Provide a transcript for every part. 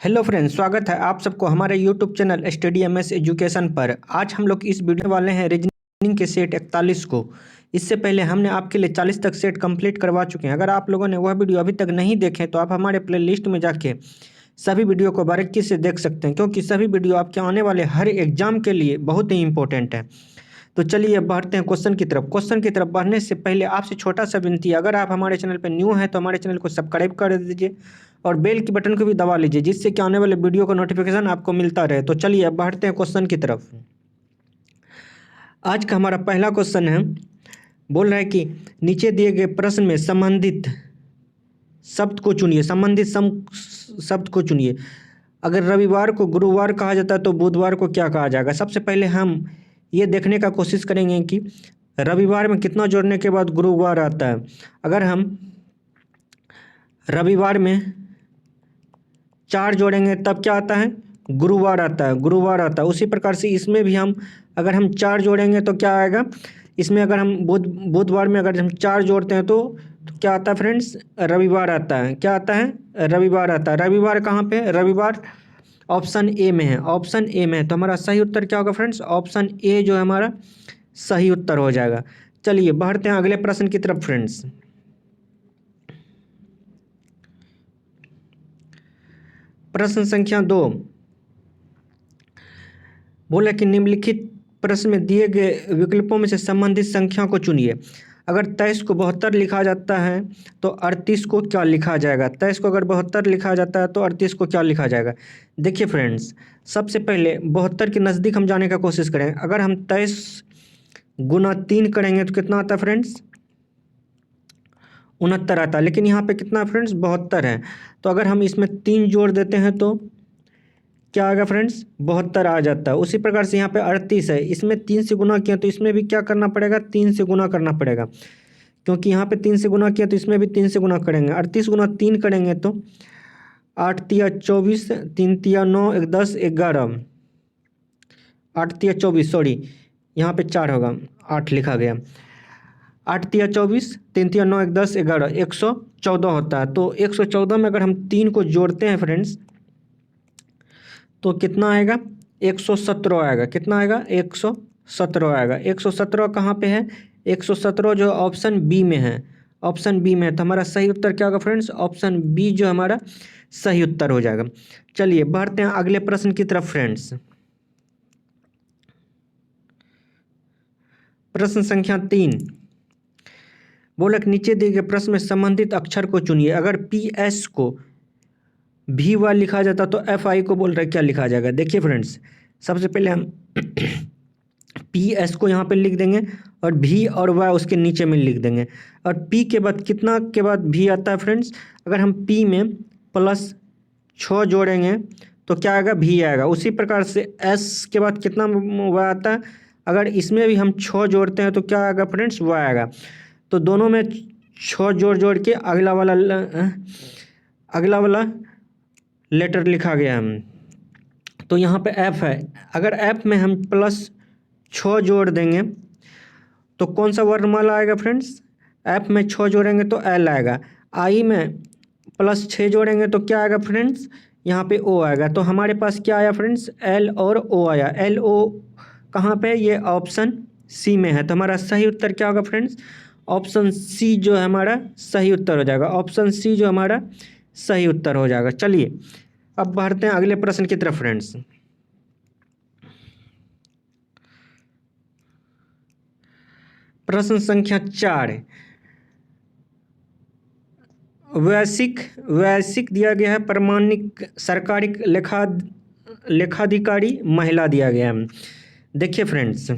Hello friends, स्वागत है आप सबको हमारे YouTube channel study MS education पर। आज हम लोग इस वीडियो वाले हैं रीजनिंग के सेट 41 को। इससे पहले हमने आपके लिए 40 तक सेट कंप्लीट करवा चुके हैं। अगर आप लोगों ने वह वीडियो अभी तक नहीं देखे तो आप हमारे प्लेलिस्ट में जाके सभी वीडियो को बारीकी से देख सकते हैं, क्योंकि सभी वीडियो आपके आने वाले हर एग्जाम के लिए बहुत ही इंपॉर्टेंट है। तो चलिए अब बढ़ते हैं क्वेश्चन की तरफ। क्वेश्चन की तरफ बढ़ने से पहले आपसे छोटा सा विनती है, अगर आप हमारे चैनल पर न्यू हैं तो हमारे चैनल को सब्सक्राइब कर दीजिए और बेल की बटन को भी दबा लीजिए, जिससे कि आने वाले वीडियो का नोटिफिकेशन आपको मिलता रहे। तो चलिए अब बढ़ते हैं क्वेश्चन की तरफ। आज का हमारा पहला क्वेश्चन है, बोल रहा है कि नीचे दिए गए प्रश्न में संबंधित शब्द को चुनिए। संबंधित शब्द को चुनिए। अगर रविवार को गुरुवार कहा जाता है तो बुधवार को क्या कहा जाएगा। सबसे पहले हम ये देखने का कोशिश करेंगे कि रविवार में कितना जोड़ने के बाद गुरुवार आता है। अगर हम रविवार में 4 जोड़ेंगे तब क्या आता है, गुरुवार आता है, गुरुवार आता है। उसी प्रकार से इसमें भी हम अगर हम 4 जोड़ेंगे तो क्या आएगा, इसमें अगर हम बुधवार में अगर हम 4 जोड़ते हैं तो क्या आता है फ्रेंड्स, रविवार आता है। क्या आता है, रविवार आता है। रविवार कहाँ पे, रविवार ऑप्शन ए में है, ऑप्शन ए में है। तो हमारा सही उत्तर क्या होगा फ्रेंड्स, ऑप्शन ए जो है हमारा सही उत्तर हो जाएगा। चलिए बढ़ते हैं अगले प्रश्न की तरफ फ्रेंड्स। प्रश्न संख्या 2 बोला कि निम्नलिखित प्रश्न में दिए गए विकल्पों में से संबंधित संख्या को चुनिए। अगर 23 को 72 लिखा जाता है तो 38 को क्या लिखा जाएगा। 23 को अगर 72 लिखा जाता है तो 38 को क्या लिखा जाएगा। देखिए फ्रेंड्स, सबसे पहले 72 के नज़दीक हम जाने का कोशिश करें। अगर हम 23 गुना 3 करेंगे तो कितना आता है फ्रेंड्स, 69 आता है। लेकिन यहाँ पे कितना फ्रेंड्स, 72 है। तो अगर हम इसमें 3 जोड़ देते हैं तो क्या आएगा फ्रेंड्स, 72 आ जाता है। उसी प्रकार से यहाँ पे 38 है, इसमें 3 से गुना किया तो इसमें भी क्या करना पड़ेगा, 3 से गुना करना पड़ेगा, क्योंकि यहाँ पे 3 से गुना किया तो इसमें भी 3 से गुना करेंगे। 38 गुना 3 करेंगे तो 8 तिया 24, 3 तिया 9, 1 10 11, 8 तिया 24, सॉरी यहाँ पे 4 होगा, 8 लिखा गया। 8 तिया 24, 3 तिया 9, 1 10 11, 114 होता है। तो 114 में अगर हम 3 को जोड़ते हैं फ्रेंड्स तो कितना आएगा, 117 आएगा। कितना आएगा, 117 आएगा। 117 कहाँ पे है, 117 जो ऑप्शन बी में है, ऑप्शन बी में है। तो हमारा सही उत्तर क्या होगा फ्रेंड्स, ऑप्शन बी जो हमारा सही उत्तर हो जाएगा। चलिए बढ़ते हैं अगले प्रश्न की तरफ फ्रेंड्स। प्रश्न संख्या 3 बोला कि नीचे दिए गए प्रश्न में संबंधित अक्षर को चुनिए। अगर पी एस को भी वाई लिखा जाता तो एफ आई को बोल रहे क्या लिखा जाएगा। देखिए फ्रेंड्स, सबसे पहले हम पी एस को यहाँ पे लिख देंगे और भी और वाई उसके नीचे में लिख देंगे। और पी के बाद कितना के बाद भी आता है फ्रेंड्स, अगर हम पी में प्लस 6 जोड़ेंगे तो क्या आएगा, भी आएगा। उसी प्रकार से एस के बाद कितना वाई आता है, अगर इसमें भी हम 6 जोड़ते हैं तो क्या आएगा फ्रेंड्स, वाई आएगा। तो दोनों में 6 जोड़ के अगला वाला लेटर लिखा गया है। तो यहाँ पे एफ है, अगर एफ में हम प्लस 6 जोड़ देंगे तो कौन सा वर्णमाला आएगा फ्रेंड्स, एफ में 6 जोड़ेंगे तो एल आएगा। आई में प्लस 6 जोड़ेंगे तो क्या आएगा फ्रेंड्स, यहाँ पे ओ आएगा। तो हमारे पास क्या आया फ्रेंड्स, एल और ओ आया। एल ओ कहाँ पे, ये ऑप्शन सी में है। तो हमारा सही उत्तर क्या होगा फ्रेंड्स, ऑप्शन सी जो है हमारा सही उत्तर हो जाएगा। ऑप्शन सी जो हमारा सही उत्तर हो जाएगा। चलिए अब बढ़ते हैं अगले प्रश्न की तरफ फ्रेंड्स। प्रश्न संख्या 4 वैश्विक दिया गया है, प्रमाणिक सरकारी लेखाधिकारी महिला दिया गया है। देखिए फ्रेंड्स,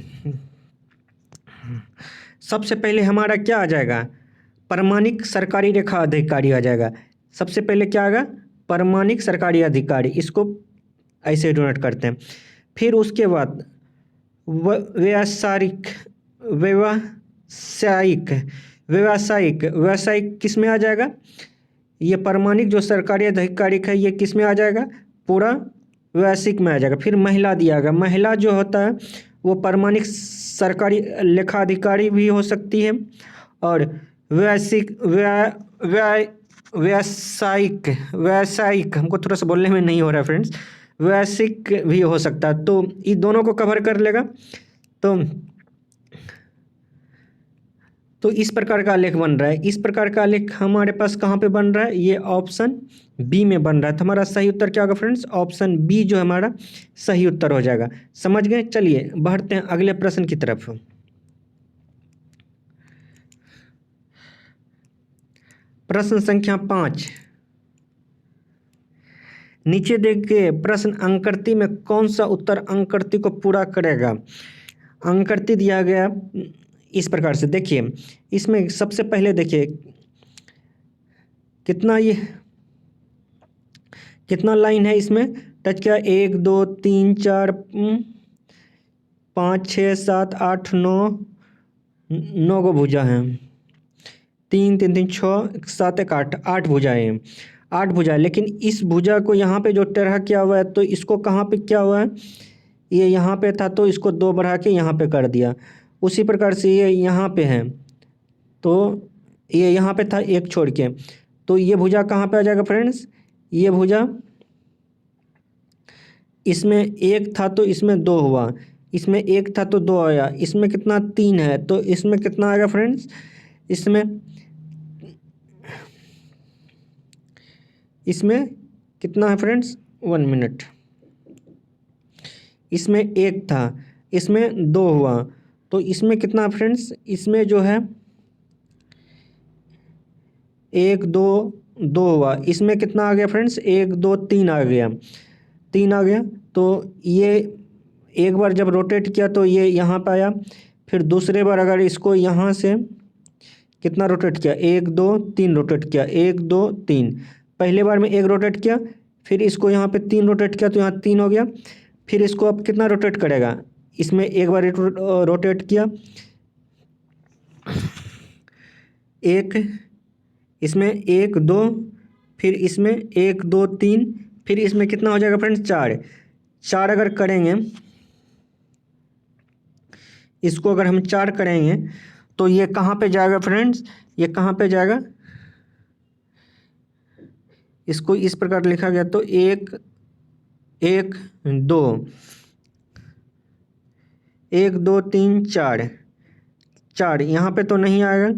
सबसे पहले हमारा क्या आ जाएगा, प्रमाणिक सरकारी लेखा अधिकारी आ जाएगा। सबसे पहले क्या आएगा, प्रमाणिक सरकारी अधिकारी, इसको ऐसे डोनेट करते हैं। फिर उसके बाद व्यावसायिक किस में आ जाएगा, ये प्रमाणिक जो सरकारी अधिकारी है ये किस में आ जाएगा, पूरा वैश्विक में आ जाएगा। फिर महिला दिया गया, महिला जो होता है वो प्रमाणिक सरकारी लेखा अधिकारी भी हो सकती है और वैश्विक व्यावसायिक, व्यावसायिक हमको थोड़ा सा बोलने में नहीं हो रहा है फ्रेंड्स, वैश्विक भी हो सकता है, तो ये दोनों को कवर कर लेगा। तो इस प्रकार का आलेख बन रहा है। इस प्रकार का आलेख हमारे पास कहाँ पे बन रहा है? ये ऑप्शन बी में बन रहा है। तो हमारा सही उत्तर क्या होगा फ्रेंड्स? ऑप्शन बी जो हमारा सही उत्तर हो जाएगा। समझ गए? चलिए बढ़ते हैं अगले प्रश्न की तरफ। प्रश्न संख्या 5, नीचे देखे प्रश्न अंककृति में कौन सा उत्तर अंककृति को पूरा करेगा? अंककृति दिया गया इस प्रकार से, देखिए इसमें सबसे पहले देखिए कितना लाइन है इसमें टच किया, 1 2 3 4 5 6 7 8 9 को भुजा है, 3 3 3 6 7 1 8, 8 भुजाएं हैं, 8 भुजा। लेकिन इस भुजा को यहाँ पे जो टेढ़ा किया हुआ है, तो इसको कहाँ पे क्या हुआ है? ये यहाँ पे था तो इसको 2 बढ़ा के यहाँ पे कर दिया। उसी प्रकार से ये यहाँ पे है, तो ये यहाँ पे था 1 छोड़ के, तो ये भुजा कहाँ पे आ जाएगा फ्रेंड्स? ये भुजा इसमें 1 था तो इसमें 2 हुआ, इसमें 1 था तो 2 आया, इसमें कितना 3 है, तो इसमें कितना आएगा फ्रेंड्स? इसमें कितना है फ्रेंड्स? 1 मिनट। इसमें 1 था, इसमें 2 हुआ, तो इसमें कितना फ्रेंड्स? इसमें जो है 1 2 2 हुआ, इसमें कितना आ गया फ्रेंड्स? 1 2 3 आ गया, 3 आ गया। तो ये एक बार जब रोटेट किया तो ये यहाँ पे आया, फिर दूसरे बार अगर इसको यहाँ से कितना रोटेट किया? 1 2 3 रोटेट किया, 1 2 3। पहले बार में 1 रोटेट किया, फिर इसको यहाँ पे 3 रोटेट किया तो यहाँ 3 हो गया। फिर इसको अब कितना रोटेट करेगा? इसमें एक बार रोटेट किया, 1, इसमें 1 2, फिर इसमें 1 2 3, फिर इसमें कितना हो जाएगा फ्रेंड्स? 4 अगर करेंगे, इसको अगर हम 4 करेंगे तो ये कहाँ पे जाएगा फ्रेंड्स? ये कहाँ पे जाएगा? इसको इस प्रकार लिखा गया, तो 1 1 2 1 2 3 4 4 यहाँ पे तो नहीं आएगा,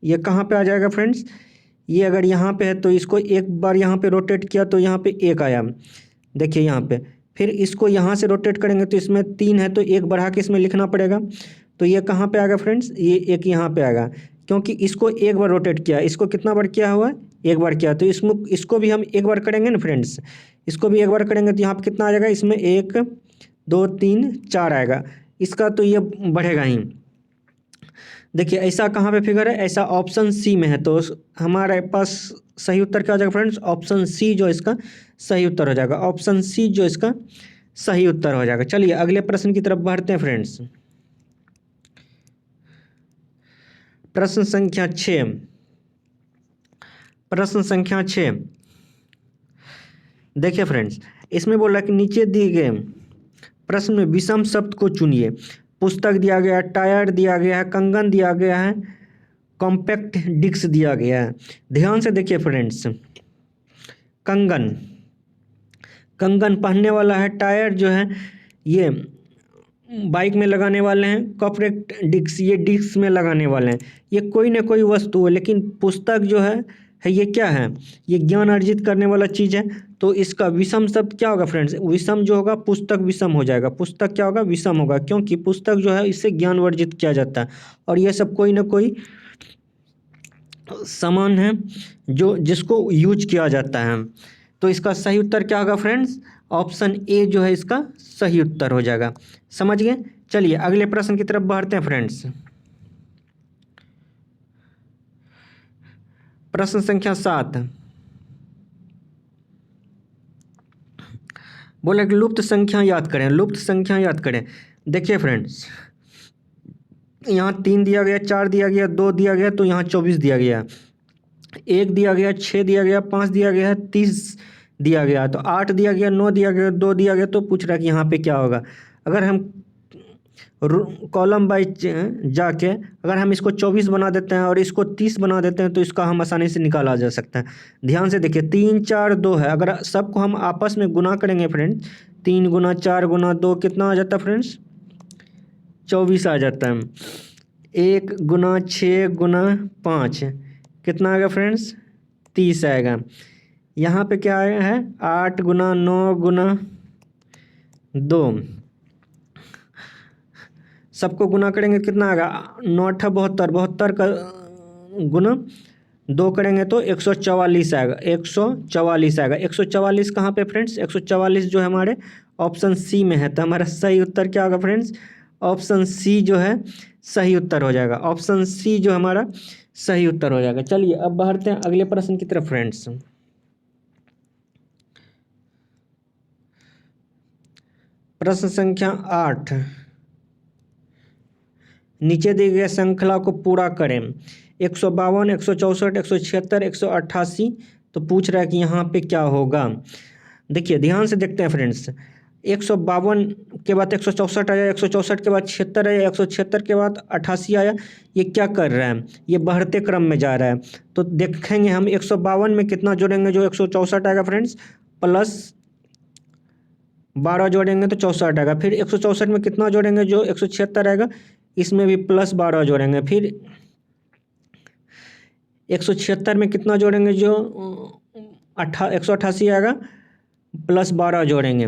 ये कहाँ पे आ जाएगा फ्रेंड्स? ये अगर यहाँ पे है तो इसको एक बार यहाँ पे रोटेट किया तो यहाँ पे 1 आया, देखिए यहाँ पे। फिर इसको यहाँ से रोटेट करेंगे तो इसमें 3 है, तो 1 बढ़ा के इसमें लिखना पड़ेगा। तो ये कहाँ पे आएगा फ्रेंड्स? ये 1 यहाँ पे आएगा, क्योंकि इसको एक बार रोटेट किया। इसको कितना बार किया हुआ है? 1 बार किया। तो इसको भी हम 1 बार करेंगे ना फ्रेंड्स, इसको भी 1 बार करेंगे तो यहाँ पे कितना आ जाएगा? इसमें 1 2 3 4 आएगा, इसका तो ये बढ़ेगा ही। देखिए ऐसा कहाँ पे फिगर है? ऐसा ऑप्शन सी में है। तो हमारे पास सही उत्तर क्या हो जाएगा फ्रेंड्स? ऑप्शन सी जो इसका सही उत्तर हो जाएगा, ऑप्शन सी जो इसका सही उत्तर हो जाएगा। चलिए अगले प्रश्न की तरफ बढ़ते हैं फ्रेंड्स। प्रश्न संख्या 6, प्रश्न संख्या 6 देखिए फ्रेंड्स, इसमें बोल रहा है कि नीचे दिए गए प्रश्न में विषम शब्द को चुनिए। पुस्तक दिया गया है, टायर दिया गया है, कंगन दिया गया है, कॉम्पैक्ट डिस्क दिया गया है। ध्यान से देखिए फ्रेंड्स, कंगन कंगन पहनने वाला है, टायर जो है ये बाइक में लगाने वाले हैं, कॉम्पैक्ट डिस्क ये डिस्क में लगाने वाले हैं। ये कोई ना कोई वस्तु है, लेकिन पुस्तक जो है ये क्या है? ये ज्ञान अर्जित करने वाला चीज़ है। तो इसका विषम शब्द क्या होगा फ्रेंड्स? विषम जो होगा, पुस्तक विषम हो जाएगा। पुस्तक क्या होगा? विषम होगा, क्योंकि पुस्तक जो है इससे ज्ञान वर्जित किया जाता है, और ये सब कोई ना कोई सामान है जो जिसको यूज किया जाता है। तो इसका सही उत्तर क्या होगा फ्रेंड्स? ऑप्शन ए जो है इसका सही उत्तर हो जाएगा। समझ गए? चलिए अगले प्रश्न की तरफ बढ़ते हैं फ्रेंड्स। प्रश्न संख्या 7 बोले कि लुप्त संख्या याद करें, लुप्त संख्या याद करें। देखिए फ्रेंड्स, यहाँ 3 दिया गया, 4 दिया गया, 2 दिया गया, तो यहाँ 24 दिया गया, 1 दिया गया, 6 दिया गया, 5 दिया गया, 30 दिया गया, तो 8 दिया गया, 9 दिया गया, 2 दिया गया। तो पूछ रहा है कि यहाँ पे क्या होगा? अगर हम कॉलम बाई जाके अगर हम इसको 24 बना देते हैं और इसको 30 बना देते हैं तो इसका हम आसानी से निकाला जा सकता है। ध्यान से देखिए 3 4 2 है, अगर सबको हम आपस में गुना करेंगे फ्रेंड्स, 3 गुना 4 गुना 2 कितना आ जाता है फ्रेंड्स? 24 आ जाता है। 1 गुना 6 गुना 5 कितना आएगा फ्रेंड्स? 30 आएगा। यहाँ पे क्या आया है? 8 गुना 9 गुना 2, सबको गुना करेंगे कितना आएगा? 9 अट्ठा 72, 72 का गुना 2 करेंगे तो 144 आएगा। 144 आएगा। 144 कहाँ पे फ्रेंड्स? 144 जो है हमारे ऑप्शन सी में है, तो हमारा सही उत्तर क्या होगा फ्रेंड्स? ऑप्शन सी जो है सही उत्तर हो जाएगा। ऑप्शन सी जो हमारा सही उत्तर हो जाएगा। चलिए अब बढ़ते हैं अगले प्रश्न की तरफ फ्रेंड्स। प्रश्न संख्या 8, नीचे दी गई श्रृंखला को पूरा करें। 152, 164, 176, 188, तो पूछ रहा है कि यहाँ पे क्या होगा। देखिए ध्यान से देखते हैं फ्रेंड्स, 152 के बाद 164 आया, 164 के बाद 76 आया, 176 के बाद 88 आया। ये क्या कर रहा है? ये बढ़ते क्रम में जा रहा है। तो देखेंगे हम 152 में कितना जोड़ेंगे जो 164 आएगा फ्रेंड्स, प्लस 12 जोड़ेंगे तो 64 आएगा। फिर 164 में कितना जोड़ेंगे जो 176 आएगा, इसमें भी प्लस 12 जोड़ेंगे। फिर 176 में कितना जोड़ेंगे जो 188 आएगा, प्लस 12 जोड़ेंगे,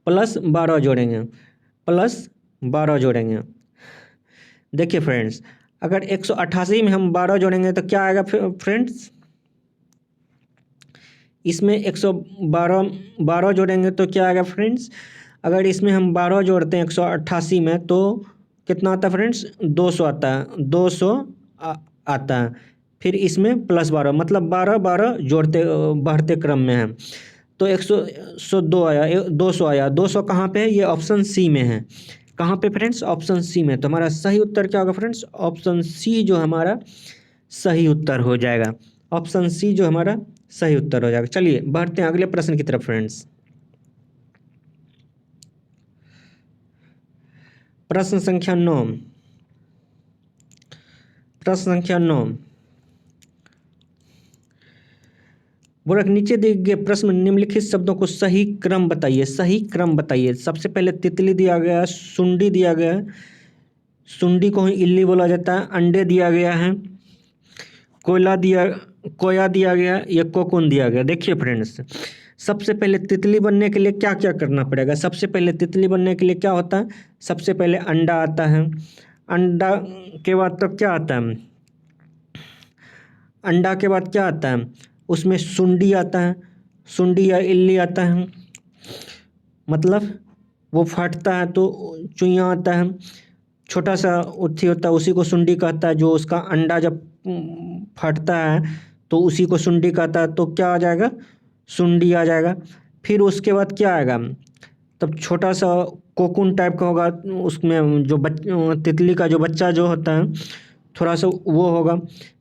प्लस 12 जोड़ेंगे, प्लस 12 जोड़ेंगे। देखिए फ्रेंड्स, अगर 188 में हम 12 जोड़ेंगे तो क्या आएगा फ्रेंड्स? इसमें 112 जोड़ेंगे तो क्या आएगा फ्रेंड्स? अगर इसमें हम 12 जोड़ते हैं 188 में तो कितना आता है फ्रेंड्स? 200 आता है, 200 आता है। फिर इसमें प्लस 12, मतलब 12 12 जोड़ते बढ़ते क्रम में है। तो 102 आया, 200 आया। 200 कहाँ पे है? ये ऑप्शन सी में है। कहाँ पे फ्रेंड्स? ऑप्शन सी में। तो हमारा सही उत्तर क्या होगा फ्रेंड्स? ऑप्शन सी जो हमारा सही उत्तर हो जाएगा। ऑप्शन सी जो हमारा सही उत्तर हो जाएगा। चलिए बढ़ते हैं अगले प्रश्न की तरफ फ्रेंड्स। प्रश्न संख्या 9, प्रश्न संख्या 9 बोला नीचे दिए गए प्रश्न में निम्नलिखित शब्दों को सही क्रम बताइए। सही क्रम बताइए। सबसे पहले तितली दिया गया है, सुंडी दिया गया है, सुंडी को ही इल्ली बोला जाता है। अंडे दिया गया है, कोया दिया गया या कोकून दिया गया। देखिए फ्रेंड्स, सबसे पहले तितली बनने के लिए क्या क्या करना पड़ेगा? सबसे पहले तितली बनने के लिए क्या होता है? सबसे पहले अंडा आता है। अंडा के बाद तो क्या आता है? अंडा के बाद क्या आता है? उसमें सुंडी आता है, सुंडी या इल्ली आता है, मतलब वो फटता है तो चुईया आता है। छोटा सा उथी होता है, उसी को सुंडी कहता है। जो उसका अंडा जब फटता है तो उसी को सुंडी कहता है। तो क्या आ जाएगा? सुंडी आ जाएगा। फिर उसके बाद क्या आएगा? तब छोटा सा कोकून टाइप का होगा, उसमें जो तितली का जो बच्चा जो होता है थोड़ा सा वो होगा।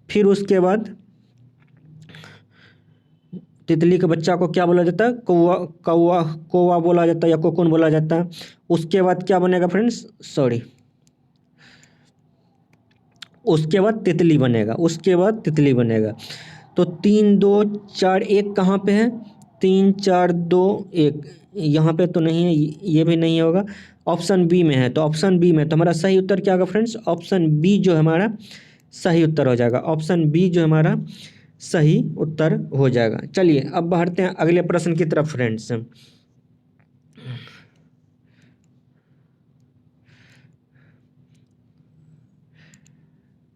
फिर उसके बाद तितली के बच्चा को क्या बोला जाता है? कौवा बोला जाता है या कोकून बोला जाता है। उसके बाद क्या बनेगा फ्रेंड्स? उसके बाद तितली बनेगा। उसके बाद तितली बनेगा। तो 3 2 4 1 कहाँ पे है? 3 4 2 1 यहाँ पे तो नहीं है, ये भी नहीं होगा। ऑप्शन बी में है। तो ऑप्शन बी में तो हमारा सही उत्तर क्या होगा फ्रेंड्स? ऑप्शन बी जो हमारा सही उत्तर हो जाएगा। ऑप्शन बी जो हमारा सही उत्तर हो जाएगा। चलिए अब बढ़ते हैं अगले प्रश्न की तरफ फ्रेंड्स।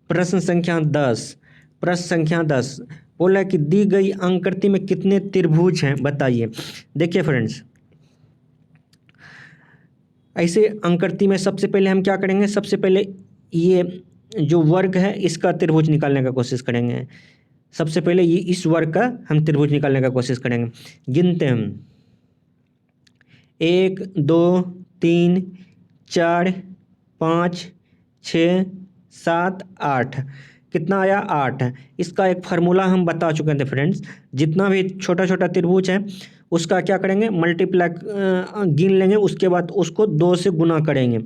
प्रश्न संख्या 10, प्रश्न संख्या 10 बोला कि दी गई आकृति में कितने त्रिभुज हैं बताइए। देखिए फ्रेंड्स, ऐसे आकृति में सबसे पहले हम क्या करेंगे? सबसे पहले ये जो वर्ग है इसका त्रिभुज निकालने का कोशिश करेंगे। सबसे पहले ये इस वर्ग का हम त्रिभुज निकालने का कोशिश करेंगे। गिनते हम 1 2 3 4 5 6 7 8। कितना आया? 8। इसका एक फार्मूला हम बता चुके थे फ्रेंड्स। जितना भी छोटा छोटा त्रिभुज है उसका क्या करेंगे, मल्टीप्लाई गिन लेंगे, उसके बाद उसको 2 से गुना करेंगे।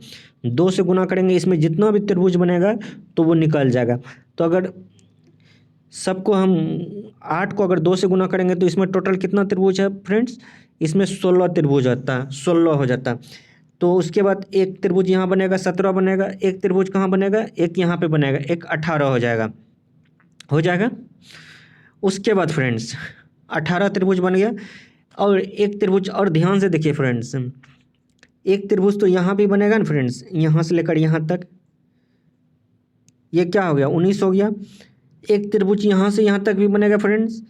2 से गुना करेंगे, इसमें जितना भी त्रिभुज बनेगा तो वो निकल जाएगा। तो अगर सबको हम 8 को अगर 2 से गुना करेंगे तो इसमें टोटल कितना त्रिभुज है फ्रेंड्स, इसमें 16 त्रिभुज आता है, 16 हो जाता है। तो उसके बाद एक त्रिभुज यहाँ बनेगा, 17 बनेगा, एक त्रिभुज कहाँ बनेगा, एक यहाँ पे बनेगा, एक 18 हो जाएगा, हो जाएगा। उसके बाद फ्रेंड्स 18 त्रिभुज बन गया। और एक त्रिभुज और ध्यान से देखिए फ्रेंड्स, एक त्रिभुज तो यहाँ भी बनेगा ना फ्रेंड्स, यहाँ से लेकर यहाँ तक, ये क्या हो गया, 19 हो गया। एक त्रिभुज यहाँ से यहाँ तक भी बनेगा फ्रेंड्स,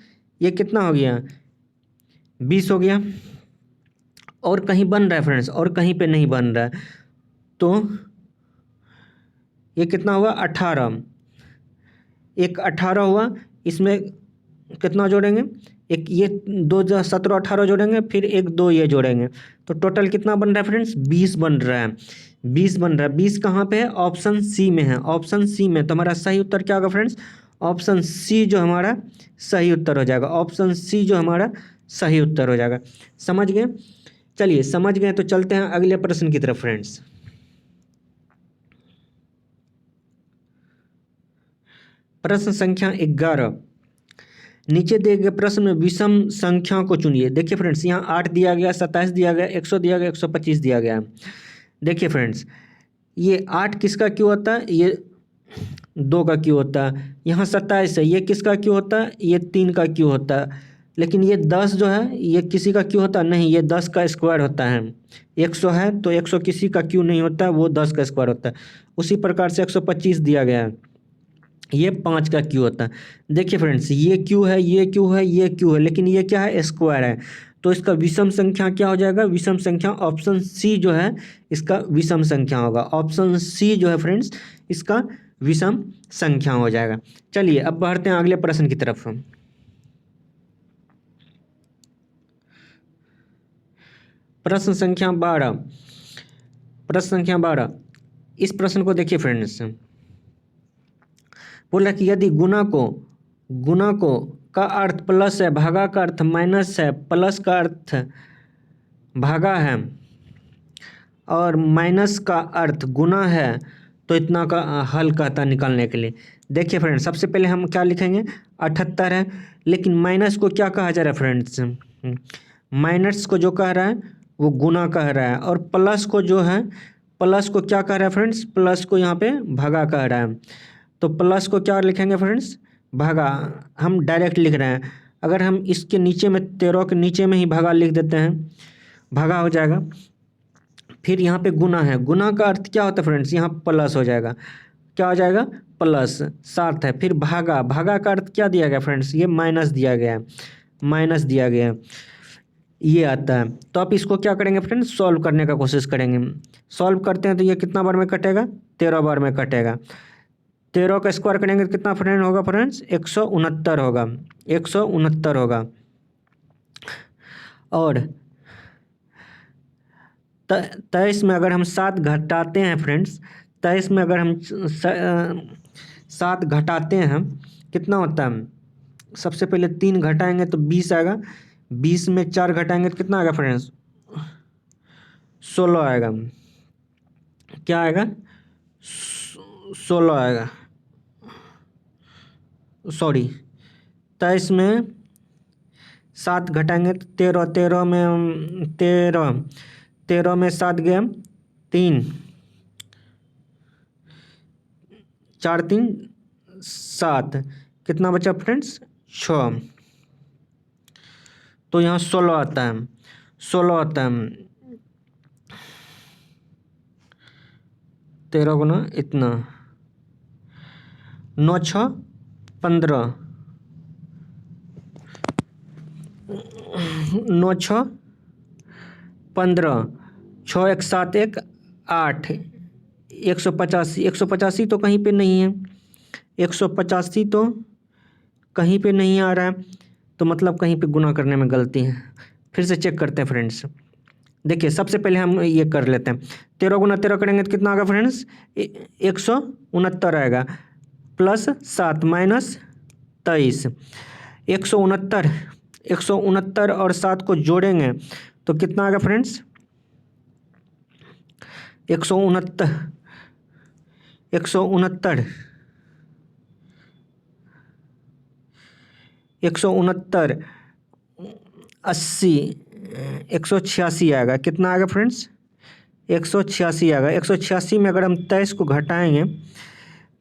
ये कितना हो गया, 20 हो गया। और कहीं बन रहा है फ्रेंड्स, और कहीं पे नहीं बन रहा है, तो ये कितना हुआ, 18, एक 18 हुआ। इसमें कितना जोड़ेंगे, एक ये 2 17 18 जोड़ेंगे, फिर एक 2 ये जोड़ेंगे, तो टोटल कितना बन रहा है फ्रेंड्स, 20 बन रहा है, 20 बन रहा है। 20 कहाँ पे है, ऑप्शन सी में है, ऑप्शन सी में। तो हमारा सही उत्तर क्या होगा फ्रेंड्स, ऑप्शन सी जो हमारा सही उत्तर हो जाएगा, ऑप्शन सी जो हमारा सही उत्तर हो जाएगा। समझ गए, चलिए समझ गए तो चलते हैं अगले प्रश्न की तरफ फ्रेंड्स। प्रश्न संख्या 11, नीचे दिए गए प्रश्न में विषम संख्या को चुनिए। देखिए फ्रेंड्स, यहाँ 8 दिया गया, 27 दिया गया, 100 दिया गया, 125 दिया गया। देखिए फ्रेंड्स, ये 8 किसका क्यों होता है, ये 2 का क्यों होता है। यहाँ 27 है, ये किसका क्यों होता है, ये 3 का क्यों होता है। लेकिन ये 10 जो है, ये किसी का क्यों होता है, नहीं, ये 10 का स्क्वायर होता है। 100 है तो 100 किसी का क्यों नहीं होता है, वो 10 का स्क्वायर होता है। उसी प्रकार से 125 दिया गया है, ये 5 का क्यू होता है। देखिए फ्रेंड्स, ये क्यू है, ये क्यू है, ये क्यू है, लेकिन ये क्या है, स्क्वायर है। तो इसका विषम संख्या क्या हो जाएगा, विषम संख्या ऑप्शन सी जो है इसका विषम संख्या होगा। ऑप्शन सी जो है फ्रेंड्स इसका विषम संख्या हो जाएगा। चलिए अब बढ़ते हैं अगले प्रश्न की तरफ। प्रश्न संख्या 12, प्रश्न संख्या 12, इस प्रश्न को देखिए फ्रेंड्स। बोला कि यदि गुना को का अर्थ प्लस है, भागा का अर्थ माइनस है, प्लस का अर्थ भागा है और माइनस का अर्थ गुना है, तो इतना का हल कहता निकालने के लिए। देखिए फ्रेंड्स, सबसे पहले हम क्या लिखेंगे, 78 है, लेकिन माइनस को क्या कहा जा रहा है फ्रेंड्स, माइनस को जो कह रहा है वो गुना कह रहा है, और प्लस को जो है, प्लस को क्या कह रहा है फ्रेंड्स, प्लस को यहाँ पे भागा कह रहा है। तो प्लस को क्या लिखेंगे फ्रेंड्स, भागा, हम डायरेक्ट लिख रहे हैं। अगर हम इसके नीचे में 13 के नीचे में ही भागा लिख देते हैं, भागा हो जाएगा। फिर यहाँ पे गुना है, गुना का अर्थ क्या होता है फ्रेंड्स, यहाँ प्लस हो जाएगा, क्या हो जाएगा, प्लस 7 है। फिर भागा, भागा का अर्थ क्या दिया गया फ्रेंड्स, ये माइनस दिया गया है, माइनस दिया गया है, ये आता है। तो आप इसको क्या करेंगे फ्रेंड्स, सॉल्व करने का कोशिश करेंगे। सॉल्व करते हैं तो ये कितना बार में कटेगा, 13 बार में कटेगा। 13 का स्क्वायर करेंगे तो कितना फ्रेंड होगा फ्रेंड्स, 169 होगा, 169 होगा। और 23 में अगर हम 7 घटाते हैं फ्रेंड्स, 23 में अगर हम 7 घटाते हैं कितना होता है, सबसे पहले 3 घटाएंगे तो 20 आएगा, 20 में 4 घटाएंगे तो कितना आएगा फ्रेंड्स, 16 आएगा, क्या आएगा, 16 आएगा, सॉरी 23 में 7 घटाएंगे तो 13, 13 में 13 में 7 गया 3, 4 3 7, कितना बचा फ्रेंड्स, 6। तो यहाँ 16 आता है, 16 आता है, 13 गुना इतना, 9 6 15, 9 6 15, 6 1 7 1 8, 185, 185 तो कहीं पे नहीं है, 185 तो कहीं पे नहीं आ रहा है, तो मतलब कहीं पे गुना करने में गलती है। फिर से चेक करते हैं फ्रेंड्स। देखिए सबसे पहले हम ये कर लेते हैं, 13 गुना 13 करेंगे तो कितना आएगा फ्रेंड्स, 169 आएगा, प्लस 7 माइनस 23, 169 169 और 7 को जोड़ेंगे तो कितना आएगा फ्रेंड्स? 169 169 169 80 186 आएगा। कितना आएगा फ्रेंड्स? 186 आएगा। 186 में अगर हम 23 को घटाएंगे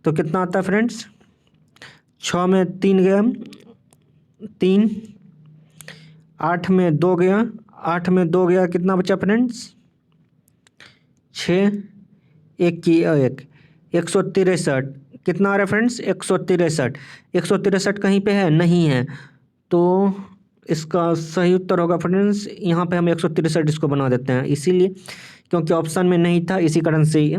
तो कितना आता है फ्रेंड्स? 6 में 3 गया 3, 8 में 2 गया 8 में 2 गया, कितना बचा फ्रेंड्स? 6, 1 की 1, 163। कितना आ रहा है फ्रेंड्स? 163। 163 कहीं पे है? नहीं है, तो इसका सही उत्तर होगा फ्रेंड्स, यहाँ पे हम 163 इसको बना देते हैं, इसीलिए क्योंकि ऑप्शन में नहीं था, इसी कारण से ये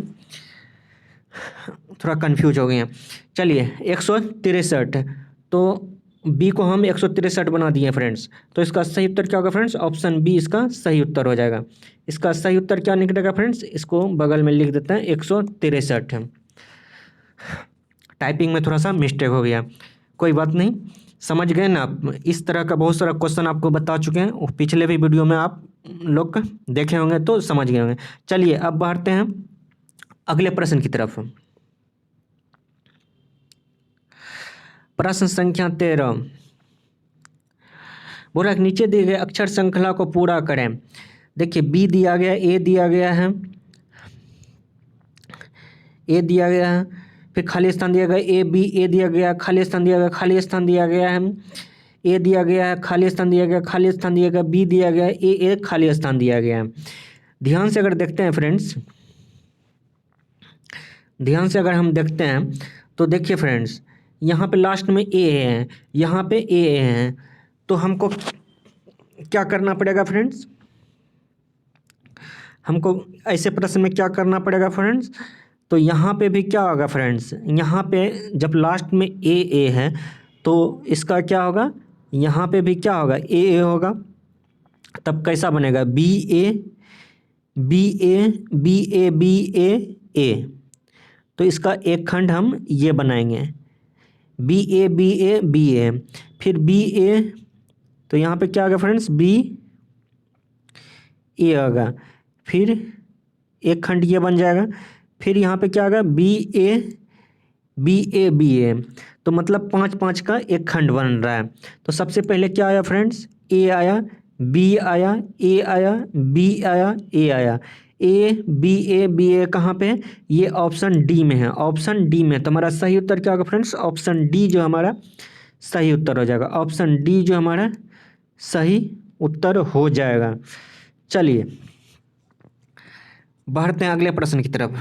थोड़ा कंफ्यूज हो गए हैं। चलिए 163, तो बी को हम 163 बना दिए फ्रेंड्स, तो इसका सही उत्तर क्या होगा फ्रेंड्स? ऑप्शन बी इसका सही उत्तर हो जाएगा। इसका सही उत्तर क्या निकलेगा फ्रेंड्स? इसको बगल में लिख देते हैं 163। टाइपिंग में थोड़ा सा मिस्टेक हो गया, कोई बात नहीं, समझ गए ना आप। इस तरह का बहुत सारा क्वेश्चन आपको बता चुके हैं, और पिछले भी वीडियो में आप लोग देखे होंगे तो समझ गए होंगे। चलिए अब बढ़ते हैं अगले प्रश्न की तरफ। प्रश्न संख्या 13 बोला कि नीचे दिए गए अक्षर श्रृंखला को पूरा करें। देखिए बी दिया गया, ए दिया गया है, ए दिया गया है, फिर खाली स्थान दिया गया ए बी, ए दिया गया, खाली स्थान दिया गया, खाली स्थान दिया गया है, ए दिया गया है, खाली स्थान दिया गया, खाली स्थान दिया गया, बी दिया गया, ए खाली स्थान दिया गया है। ध्यान से अगर देखते हैं फ्रेंड्स, ध्यान से अगर हम देखते हैं तो देखिए फ्रेंड्स, यहाँ पे लास्ट में ए है, यहाँ पे ए है, तो हमको क्या करना पड़ेगा फ्रेंड्स? हमको ऐसे प्रश्न में क्या करना पड़ेगा फ्रेंड्स? तो यहाँ पे भी क्या होगा फ्रेंड्स? यहाँ पे जब लास्ट में ए है तो इसका क्या होगा? यहाँ पे भी क्या होगा? ए होगा। तब कैसा बनेगा? B A B A B A B A. तो इसका एक खंड हम ये बनाएंगे, B A B A B A, फिर बी ए, तो यहाँ पे क्या होगा फ्रेंड्स? बी ए होगा, फिर एक खंड ये बन जाएगा, फिर यहाँ पे क्या होगा? B A B A B A, तो मतलब 5-5 का एक खंड बन रहा है। तो सबसे पहले क्या आया फ्रेंड्स? ए आया, बी आया, ए आया, बी आया, ए आया, ए बी ए कहाँ पे है? ये ऑप्शन डी में है, ऑप्शन डी में। तो हमारा सही उत्तर क्या होगा फ्रेंड्स? ऑप्शन डी जो हमारा सही उत्तर हो जाएगा, ऑप्शन डी जो हमारा सही उत्तर हो जाएगा। चलिए बढ़ते हैं अगले प्रश्न की तरफ।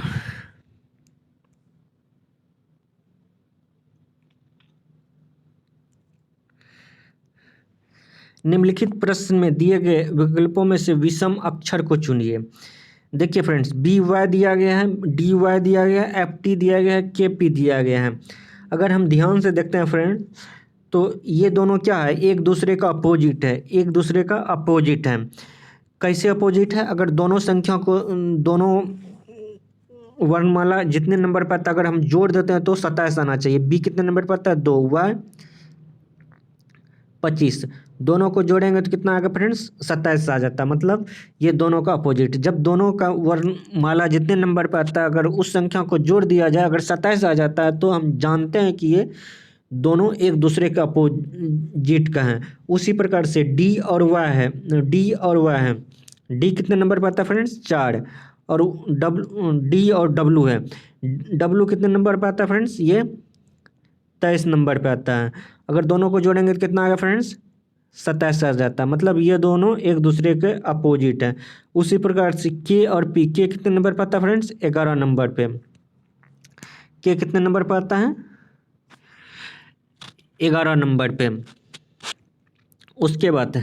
निम्नलिखित प्रश्न में दिए गए विकल्पों में से विषम अक्षर को चुनिए। देखिए फ्रेंड्स, बी वाई दिया गया है, डी वाई दिया गया है, एफ टी दिया गया है, के पी दिया गया है। अगर हम ध्यान से देखते हैं फ्रेंड, तो ये दोनों क्या है? एक दूसरे का अपोजिट है, एक दूसरे का अपोजिट है। कैसे अपोजिट है? अगर दोनों संख्या को, दोनों वर्णमाला जितने नंबर पर आता है अगर हम जोड़ देते हैं तो 27 आना चाहिए। बी कितने नंबर पर आता है? 2, वाई 25, दोनों को जोड़ेंगे तो कितना आएगा फ्रेंड्स? 27 आ जाता है। मतलब ये दोनों का अपोजिट, जब दोनों का वर्णमाला जितने नंबर पर आता है अगर उस संख्या को जोड़ दिया जाए, अगर 27 आ जाता है तो हम जानते हैं कि ये दोनों एक दूसरे का अपोजिट का है। उसी प्रकार से डी और वाई है, डी और वाई है, डी कितने नंबर पर आता है फ्रेंड्स? 4, और डी और डब्लू है, डब्लू कितने नंबर पर आता है फ्रेंड्स? ये 23 नंबर पे आता है। अगर दोनों को जोड़ेंगे तो कितना आएगा फ्रेंड्स? 27 आ जाता है। मतलब ये दोनों एक दूसरे के अपोजिट हैं। उसी प्रकार से के और पी, के कितने नंबर पर आता है फ्रेंड्स? 11 नंबर पे। के कितने नंबर पर आता है? 11 नंबर पे। उसके बाद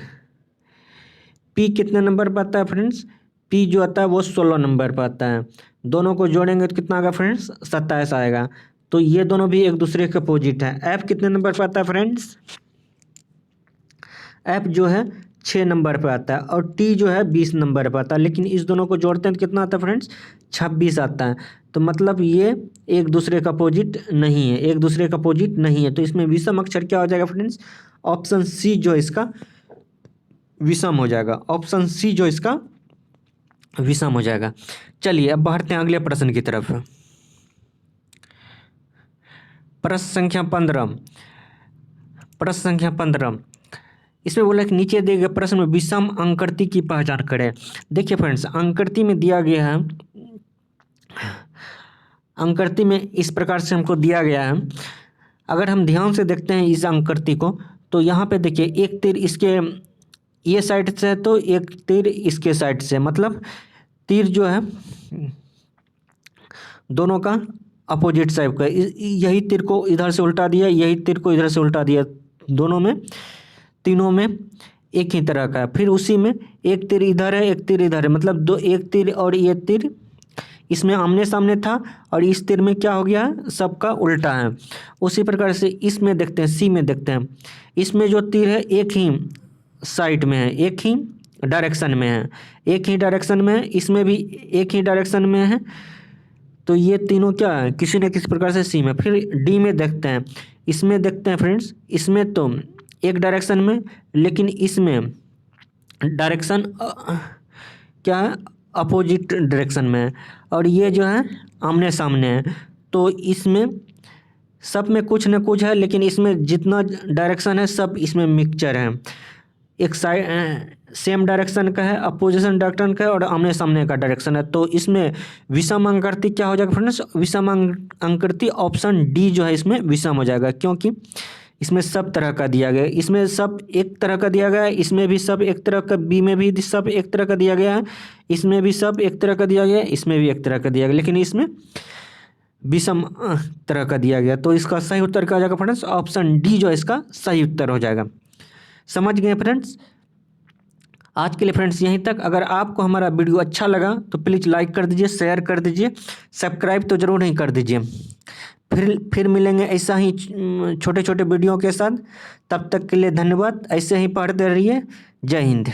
पी कितने नंबर पर आता है फ्रेंड्स? पी जो आता है वो 16 नंबर पर आता है। दोनों को जोड़ेंगे तो कितना आएगा फ्रेंड्स? 27 आएगा। तो ये दोनों भी एक दूसरे के अपोजिट है। एफ कितने नंबर पर आता है फ्रेंड्स? एफ जो है 6 नंबर पर आता है, और टी जो है 20 नंबर पर आता है। लेकिन इस दोनों को जोड़ते हैं तो कितना आता है फ्रेंड्स? 26 आता है। तो मतलब ये एक दूसरे का अपोजिट नहीं है, एक दूसरे का अपोजिट नहीं है। तो इसमें विषम अक्षर क्या हो जाएगा फ्रेंड्स? ऑप्शन सी जो है इसका विषम हो जाएगा। ऑप्शन सी जो इसका विषम हो जाएगा। चलिए अब बढ़ते हैं अगले प्रश्न की तरफ। प्रश्न संख्या 15। प्रश्न संख्या 15 इसमें बोला कि नीचे दिए गए प्रश्न में विषम अंकृति की पहचान करें। देखिए फ्रेंड्स, अंकृति में दिया गया है, अंकृति में इस प्रकार से हमको दिया गया है। अगर हम ध्यान से देखते हैं इस अंकृति को, तो यहाँ पे देखिए एक तीर इसके ये साइड से है तो एक तीर इसके साइड से, मतलब तीर जो है दोनों का अपोजिट साइड का। यही तीर को इधर से उल्टा दिया, यही तीर को इधर से उल्टा दिया, दोनों में तीनों में एक ही तरह का है। फिर उसी में एक तीर इधर है, एक तीर इधर है, मतलब दो, एक तीर और ये तीर इसमें आमने सामने था और इस तीर में क्या हो गया है, सबका उल्टा है। उसी प्रकार से इसमें देखते हैं, सी में देखते हैं, इसमें जो तीर है एक ही साइड में है, एक ही डायरेक्शन में है, एक ही डायरेक्शन में है, इसमें भी एक ही डायरेक्शन में है। तो ये तीनों क्या है, किसी न किसी प्रकार से सी में। फिर डी में देखते हैं, इसमें देखते हैं फ्रेंड्स, इसमें तो एक डायरेक्शन में, लेकिन इसमें डायरेक्शन क्या है, अपोजिट डायरेक्शन में है, और ये जो है आमने सामने है। तो इसमें सब में कुछ न कुछ है, लेकिन इसमें जितना डायरेक्शन है सब इसमें मिक्सचर है। एक साइड सेम डायरेक्शन का है, अपोजिशन डायरेक्शन का है, और आमने सामने का डायरेक्शन है। तो इसमें विषम अंकृति क्या हो जाएगा फ्रेंड्स, विषम अंकृति ऑप्शन डी जो है इसमें विषम हो जाएगा, क्योंकि इसमें सब तरह का दिया गया है। इसमें सब एक तरह का दिया गया है, इसमें भी सब एक तरह का, बी में भी सब एक तरह का दिया गया है, इसमें भी सब एक तरह का दिया गया है, इसमें भी एक तरह का दिया गया, लेकिन इसमें विषम तरह का दिया गया। तो इसका सही उत्तर क्या हो जाएगा फ्रेंड्स, ऑप्शन डी जो है इसका सही उत्तर हो जाएगा। समझ गए फ्रेंड्स। आज के लिए फ्रेंड्स यहीं तक। अगर आपको हमारा वीडियो अच्छा लगा तो प्लीज़ लाइक कर दीजिए, शेयर कर दीजिए, सब्सक्राइब तो ज़रूर नहीं कर दीजिए। फिर मिलेंगे ऐसा ही छोटे छोटे वीडियो के साथ। तब तक के लिए धन्यवाद। ऐसे ही पढ़ते रहिए। जय हिंद।